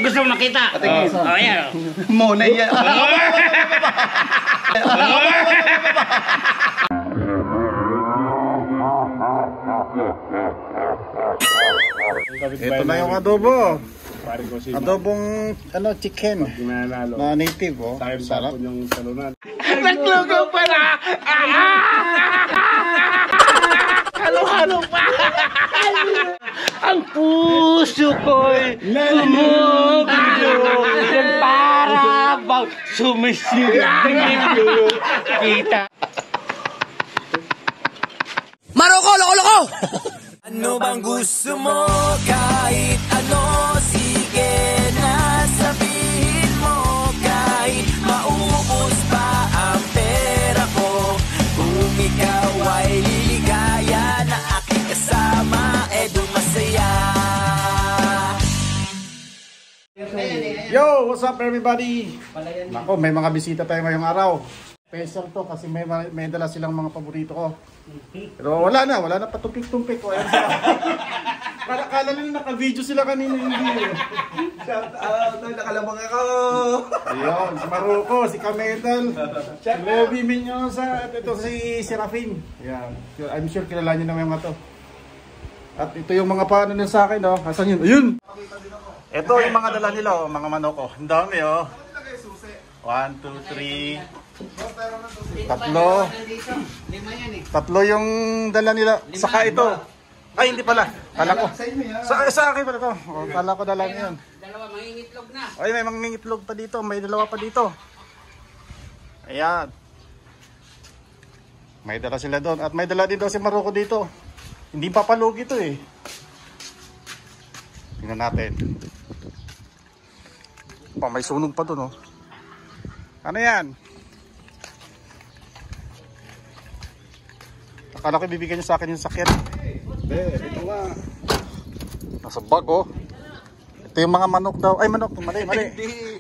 gusto mo makita? Oh, yan. Muna yan. Ito na yung adobo. Adobong chicken na native, oh. Sarap. Naglugaw pala! Halo-halo pa! Ang puso ko'y gumugulong para bang sumisigil kita. Maroko, loko-loko! Ano bang gusto mo? Kahit ano, sige na sabihin mo. Kahit maubos pa ang pera ko, kung ikaw ay liligaya na aking kasama, edo masaya. Yo, what's up everybody? Nako, may mga bisita tayo ngayong araw. Special to kasi may dala silang mga paborito ko. Pero wala na patumpik-tumpik ko. Ayan sila. Para kala nila naka-video sila kanina, hindi. Shout out, nakalabang ako. Ayun, si Maroko, si Kametal, si Levi Menyosa, at ito si Serafin. Ayan. I'm sure kilala nyo naman yung mga to. At ito yung mga paano nila sa akin, oh. Asan yun? Ayun! Ito yung mga dala nila, oh, mga manok, oh. Ang dami, oh. 1, 2, 3. Tatlo yung dala nila. Saka ito. Ay, hindi pala. Kala ko. Sa akin pala to. Kala ko dala niya yun. Dalawa, mangingitlog na. Ay, may mangingitlog pa dito. May dalawa pa dito. Ayan. May dala sila doon. At may dala din daw si Maroko dito. Hindi papalugi ito eh. Tingnan natin. May sunog pa doon, oh. Ano yan? Akala ko ibibigyan niyo sa akin yung sakyan. Ito nga. Nasa bag, oh. Ito yung mga manok daw. Ay, manok. Mali.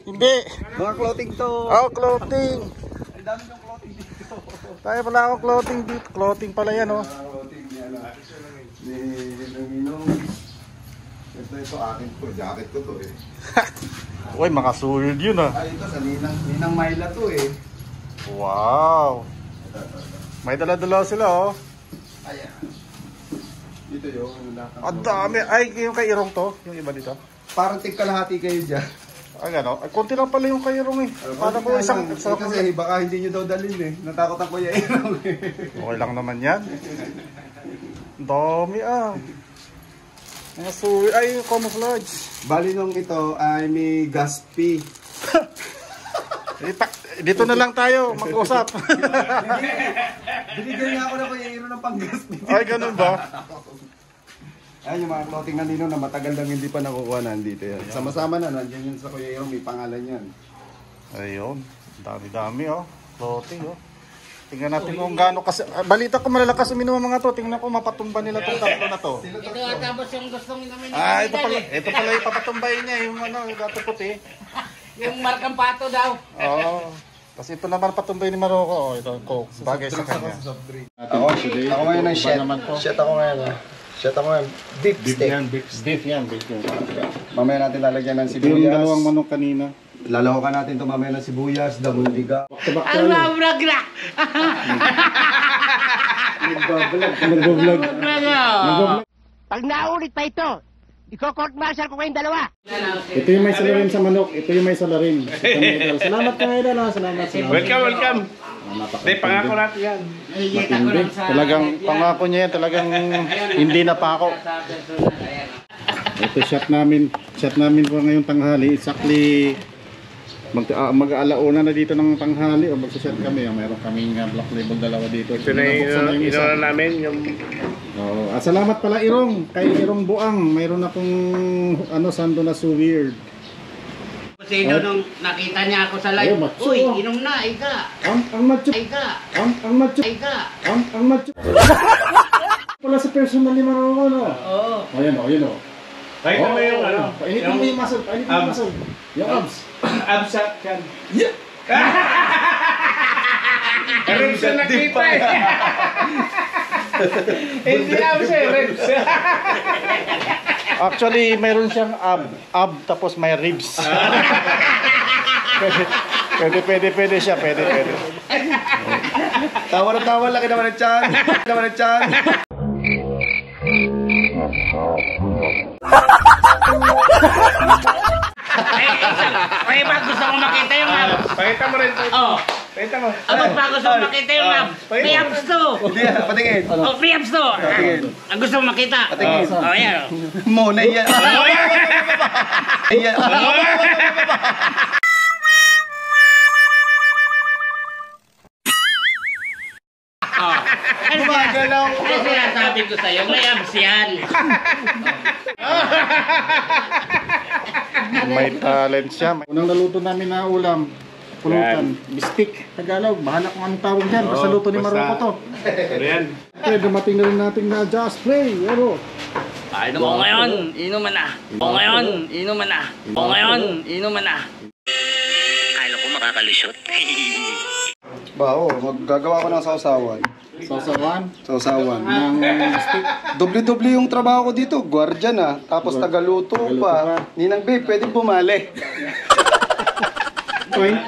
Hindi. Mga clothing to. Oh, clothing. Ang dami yung clothing dito. Tayo pala ako clothing dito. Clothing pala yan, oh. Clothing niya, Ito akin ko. Jacket ko to eh. Uy, mga sulit yun, ah. Ay, ito sa Ninang Myla to eh. Wow. May dala-dala sila, oh. Ayan. Dito yung Ang dami. Ay, yung kay Irong to. Yung iba dito. parang tig-kalahati kayo dyan. Ay, gano'n. Ay, konti lang pala yung kay Irong, eh. Paano ko isang kasi baka hindi nyo daw dalhin eh. Natakot ang Kuya Irong eh. Okay lang naman yan. Ang dami, ah. Mga suwi. Ay, camouflage. Bali nung ito ay may gas fee. Dito na lang tayo mag-usap. Binigyan nga ako na Kuya Irong ng pang-gas fee. Ay, ganun ba? Ayan yung mga clothing na nino na matagal lang hindi pa nakukuha na dito yan. Sama-sama na, nandiyan yun sa Kuya Irong, may pangalan yan. Ayun. Dami-dami, oh. Clothing, oh. Tingnan natin kung gaano kasi. Balita ko malalakas uminom ang mga to. Tingnan ko mapatumba nila tong tatlo na to. Ito tapos yung gustong inamin Ito pala yung papatumbayin niya. Yung yung dato puti. Yung markang pato daw. Oo. Kasi ito naman patumbay ni Maroko. Oh, ito Coke. Bagay sa kanya. Ako ngayon ang chef. Chef ako ngayon. Chef ako ngayon. Beef steak. Beef yan. Mamaya natin lalagyan ng Ito yung sibuyas. dalawang manok kanina. Lalawakan natin ito mamaya ng sibuyas, dabuliga. Ang mabrag na. Nagbablog. Pag naulit pa ito, i-court martial ko kayong dalawa. Ito yung may salarin sa manok. Ito yung may salarin. Salamat ka ngayon. Salamat. Welcome. Hindi, pangako natin yan. Matindi. Talagang pangako niya yan. Talagang hindi na pa ako. Ito shot namin po ngayong tanghali. Exactly mag-alauna na dito ng tanghali o magsa-shot kami. Mayroon kaming Black Label dalawa dito. Ito na yung inuna namin. Salamat pala Irong. Kay Irong Buang. Mayroon akong sando na so weird. Sino nung nakita niya ako sa live? Uy, inom na, ika. Ang macho. Ika. Ang macho. Ika. Ang macho. Pala sa personal ni Maroko, no? Oo. Ayan o. Pakita mo yung ano. Painitin mo yung muscle. Yung abs. Abs yan. Yeah! Ribs na nakita eh. Hindi abs eh, ribs. Actually, mayroon siyang ab tapos may ribs. Pwede siya, pwede. Tawa na tawa, laki naman ng tiyan. Ay, ba gusto ko makita yung abs? Pakita mo rin. Oh. Pakita mo. Aba, ba gusto ko makita yung abs? May abs to. Hindi, patingin. Oh, may abs to. Ang gusto ko makita. Patingin. Oh, yan. Muna yan. Ayan. Oh. Gumagalaw. Ano sinasabi ko sa'yo? May abs yan. May talent siya. Unang naluto namin na ulam, pulutan, bistik, Tagalog. Bahala kung anong tawag dyan. Basta luto ni basta. Maroko to. Ano yan? Okay, dumating na rin natin na Just Play. Ano? Inom mo ngayon, inuman na. O ngayon, inuman na. O ngayon, inuman na. Kala ko makakalusot. Maggagawa ko ng sausawan. Sausawan ng bistik. Doble-doble yung trabaho ko dito. Guardian tapos tagaluto pa. Ninang babe, pwede bumali. Point.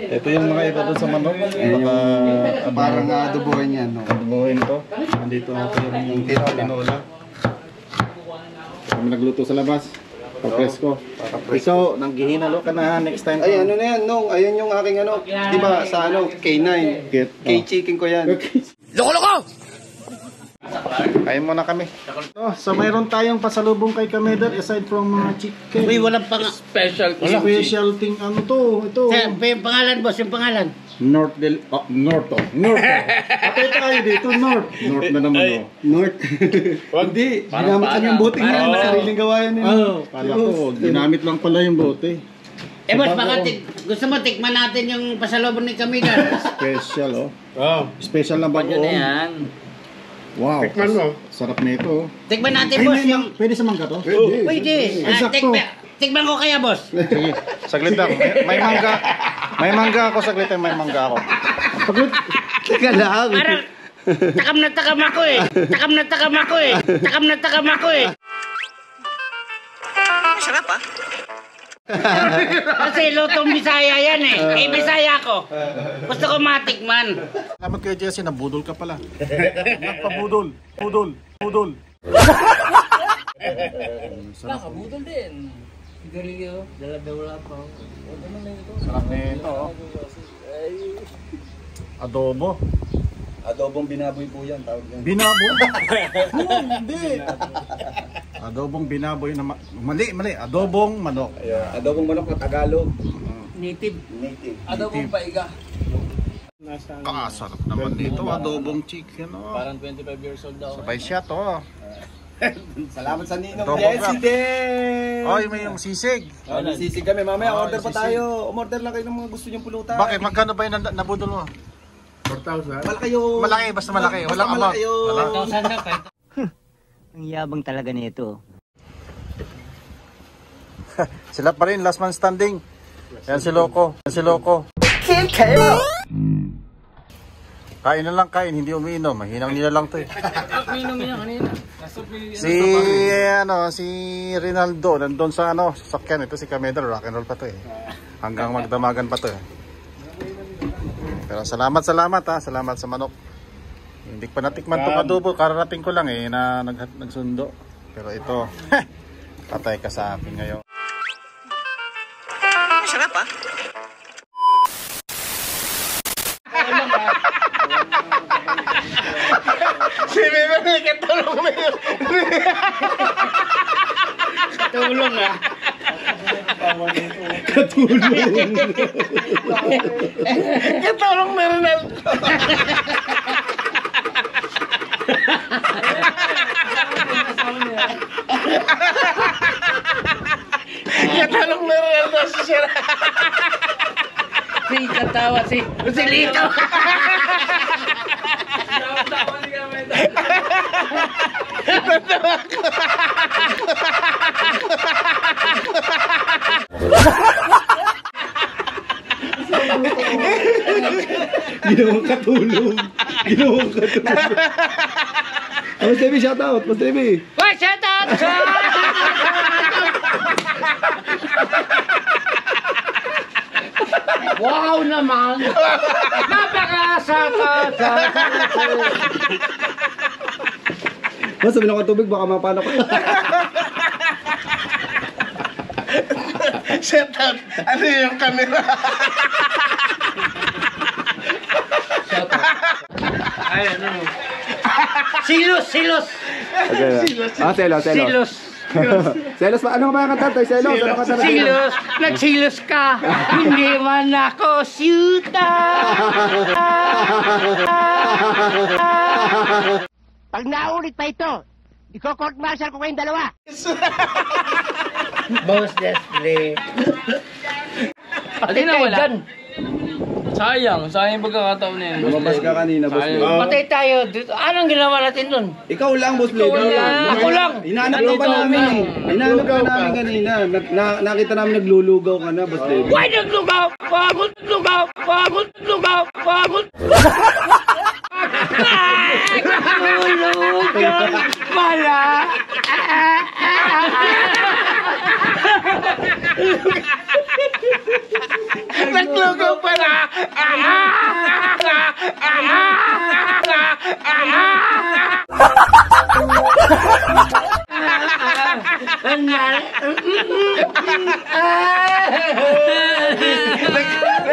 Ito yung mga iba doon sa manok. Parang adobohin yan. No? Adobohin to. Nandito natin yung tinola. Kami nagluto sa labas. Papresko. Ikaw, nanggihinalo ka na next time. Ay, ano na yan, no? Ayun yung aking ano. Diba, sa ano, K9. K-chicken ko yan. Loko-loko! Kain muna kami. So mayroon tayong pasalubong kay Kameder aside from mga chicken. Uy, walang special. Special thing ano to? Ito. Yung pangalan, boss, yung pangalan. North. Patay tayo dito, North. North na naman oh. North. Hindi, ginamit lang yung bote niya. Sariling gawayan nila. Kala ko, ginamit lang pala yung bote. Eh, boss, baka gusto mo tikman natin yung pasalubong ni Kameder. Special oh. Oh. Special na bago. Ano na yan? Wow. Tikman mo. Sarap na ito. Tikman natin, boss, yung... Pwede sa mangga to? Pwede. Exacto. Tikman ko kaya, boss. Sige, saglit lang. May mangga. May mangga ako, saglit lang. May mangga ako. Saglit. Teka lang. Parang takam na takam ako eh. Takam na takam ako eh. Takam na takam ako eh. Sarap ah. Kasi lutong Bisaya yan eh. Eh, Bisaya ko. Gusto ko matikman. Salamat kay Jesse, nabudol ka pala. Nagpabudol. Budol. Nakabudol din. Sigarilyo, dala-dala pa. Sarap na ito. Oh. Adobo. Adobong binaboy po yan, tawag yan. Binaboy? Hindi. Adobong binaboy na mali. Adobong manok. Adobong manok na Tagalog. Native. Adobong paiga. Sarap naman dito. Adobong chicken. Oh. Parang 25 years old daw. Sabay siya to. Salamat sa Ninong Adobong Jesse wrap. din! Oh, may yung sisig. Sisig kami. Mamaya order pa sisig. tayo. Umorder lang kayo ng mga gusto niyong pulutan. Bakit? Magkano ba yung nabudol mo? 4,000. Malaki yung... Malaki, basta malaki. Walang amount. malaki yung... Wala. 1,000 na pa. Ang yabang talaga nito. Sila pa rin, last man standing. Yan si Loco. Kain na lang, hindi umiinom. Mahinang nila lang to eh. Minom niya kanina. Si Rinaldo, nandun sa sasakyan. Ito si Kameder, rock and roll pa to eh. Hanggang magdamagan pa to eh. Pero salamat ha. Salamat sa manok. Hindi pa natikman itong adobo. Kararating ko lang eh, na nagsundo. Pero ito, patay ka sa akin ngayon. Sarap ah. Si Bebe, katulong mo yun. Tulong ah. Katulong na rin. Katulong na rin si Sira. Si katawa si Lito. Ginawang katulong. Mas Debbie, shout out. Mas Debbie. Hoy, setot! Wow naman! Napakasakot! Oh, sabi na ko tubig, baka mapano ko. Setot! Ano yung camera? Ay, ano? Silos! Okay. Selos. Selos pa. Ano ba yung kanta? Selos. Ano kanta? Silos! Nagsilos ka! Hindi man ako siyuta! Pag naulit pa ito, iko-court martial ko kayong dalawa! Boss Leslie! Pati na wala. Sayang yung pagkakataon na yun. Lumabas ka kanina, boss. Sayang. Leo. Patay tayo dito. Anong ginawa natin dun? Ikaw lang, boss. Leo. Ako lang! Hinahanap ka pa namin eh. Hinahanap ka namin kanina. Nakita namin naglulugaw ka na, boss. Leo. Why naglugaw? Pagod! Lugaw! Pala! Naglugaw pala!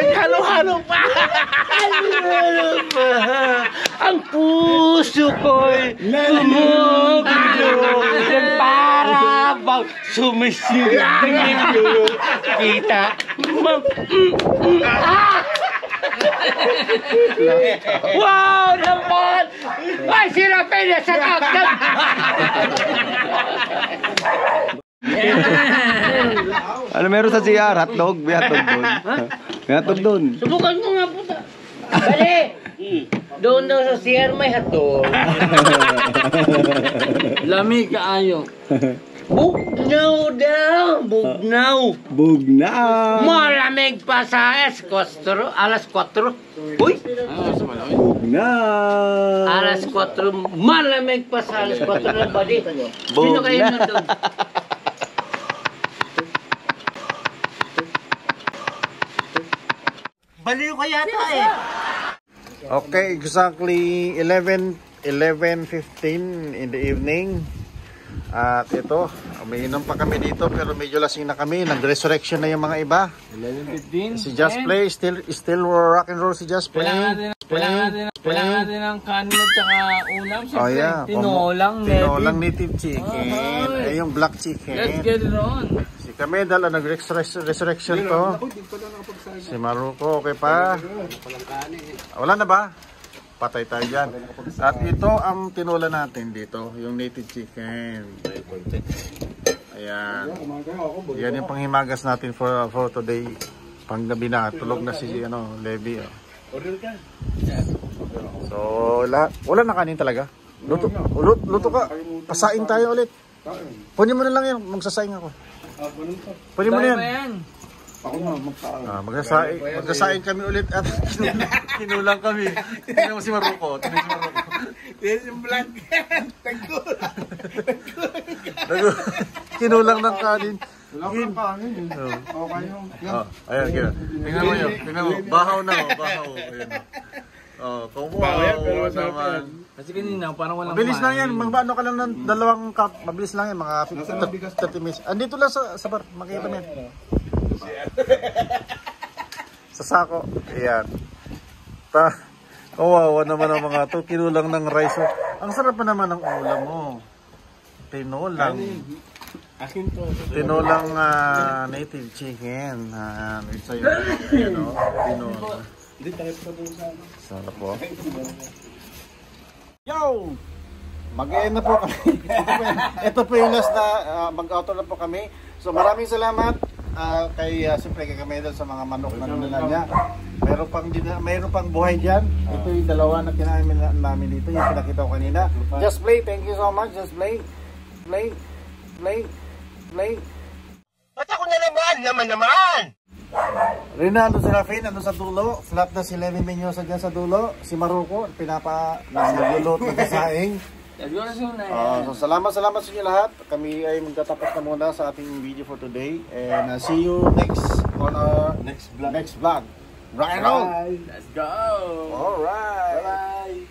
Naghalo-halo pa! Ang puso ko'y gumugulo ng para bang sumisigil. Kita mo. Wow naman! Ay, sirapin na sa takdam! Ano meron sa CR? Hotdog? May hotdog doon. May hotdog doon. Subukan ko nga po. Dali! Doon daw sa CR may hotdog. Lamig kaayo. Bugnaw daw! Bugnaw! Bugnaw! Malamig pa sa alas 4. Uy! Bugnaw! Alas 4. Malamig pa sa alas 4 ng body. Sino kayo nun doon? Baliw ka yata eh. Okay, exactly 11:15 in the evening. At ito, umiinom pa kami dito pero medyo lasing na kami. Nag-resurrection na yung mga iba. 11:15. Si Just Play, still rock and roll si Just Play. Kailangan natin ng kanin at saka ulam. Oh Siyempre, yeah. tinolang native chicken. Eh, yung black chicken. Let's get it on. Si Kamedal, nag-resurrection to. Si Maruko, okay pa? Wala na ba? Patay tayo dyan. At ito ang tinola natin dito, yung native chicken. Ayan. Yan yung panghimagas natin for today. Panggabi na, tulog na si Levi. So, wala na kanin talaga. Luto ka. Pasain tayo ulit. Punin mo na lang yan, magsasaing ako. Punin mo na yan. Magsasaing kami ulit at kinulang kami. Tingnan mo si Maruko. This is black. Kinulang ng kanin. Wala ko ng kanin eh. Okay yung... Ayan, kaya. Tingnan mo yun. Tingnan mo. Bahaw na mo. Bahaw. Ayan. Kung wow naman. Kasi kanina, parang walang Mabilis lang yan. Mag-ano ka lang ng 2 cup. Mabilis lang yan. Mga 30 minutes. Andito lang sa bar. Makita mo yan. Sa sako. Ayan. Kawawa naman ang mga to. Kinulang ng rice. Ang sarap pa naman ng ulam mo. Tinolang. Tinolang native chicken. Ito yun. Tinolang. Sarap po. Yo! Mag-end na po kami. Ito po yung last na mag-outro na po kami. So maraming salamat siyempre kay Kamedal sa mga manok na nila niya. Mayroon pang buhay dyan. Ito yung dalawa na kinain namin dito. Yung pinakita ko kanina. Just Play, thank you so much. Just Play. Play. Ba't ako na naman? Rinaldo Serafin, ano sa dulo. Flat na si Levi Menyosa dyan sa dulo. Si Maruko, naglulot ng kasaing. So salamat sa inyo lahat. Kami ay magtatapos na muna sa ating video for today. And see you next on our next vlog. Right on! Let's go! Alright! Bye!